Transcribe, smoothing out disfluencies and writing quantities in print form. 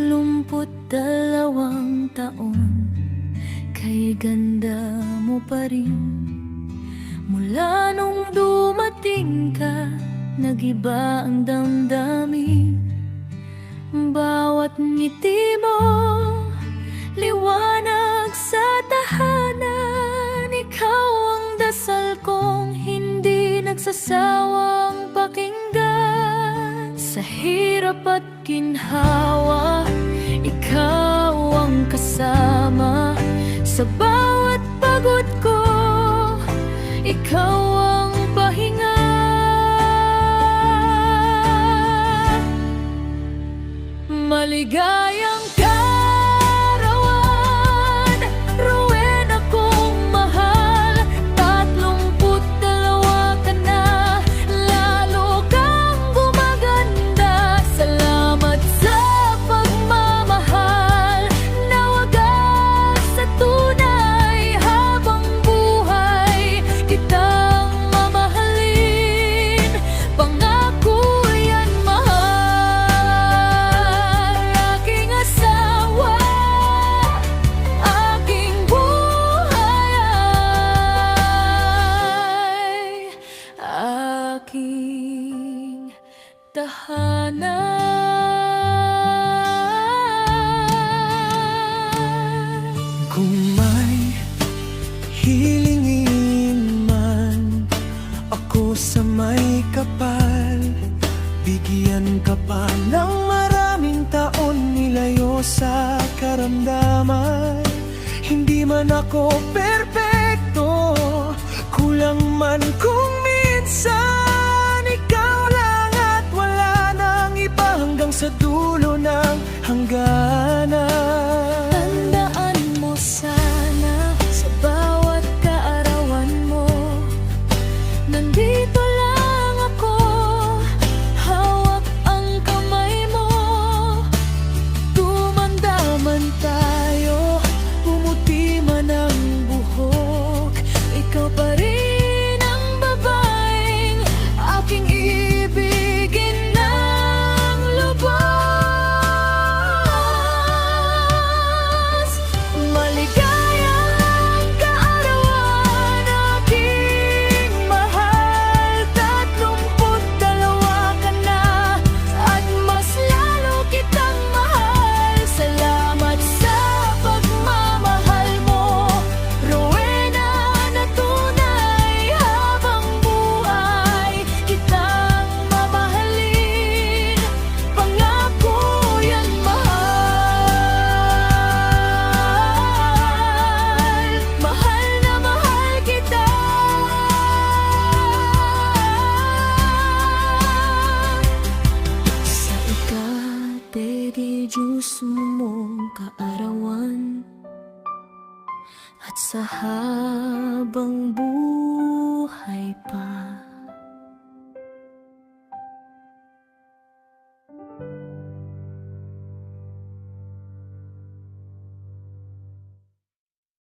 32 taon, kay ganda mo pa rin. Mula nung dumating ka, nag-iba ang damdamin. Bawat ngiti mo, liwanag sa tahanan. Ikaw ang dasal kong hindi nagsasawang pakinggan. Sa hirap at ginhawa, ikaw ang kasama. Sa bawat pagod ko, ikaw ang pahinga. Maligayang karawan, Rowena kong mahal. 32 ka na, lalo kang gumaganda. Salamat sa pagmamahal na wagas sa tunay. Habang buhay kitang mamahalin, pangako yan mahal. Aking asawa, aking buhay ay aking tahanan. Kung may hilingin man ako sa may kapal, bigyan ka pa ng maraming taon nilayo sa karamdaman. Hindi man ako perpekto, kulang man kung minsan. Ikaw lang at wala nang iba hanggang sa dulo ng hangganan. Tandaan mo sana sa bawat kaarawan mo, nandito lang ako, hawak ang kamay mo. Tumanda man tayo, pumuti man ang buhok, ikaw pa rin ang babaeng aking ibigin ng lubos. Maligayang kaarawan, aking mahal. 32 ka na, at mas lalo kitang mahal. Salamat sa pagmamahal mo, Rowena, na tunay. Habang buhay kitang mamahalin, pangako yan mahal. Mahal na mahal kita. Sa ika-32 mong kaarawan, at sa habang buhay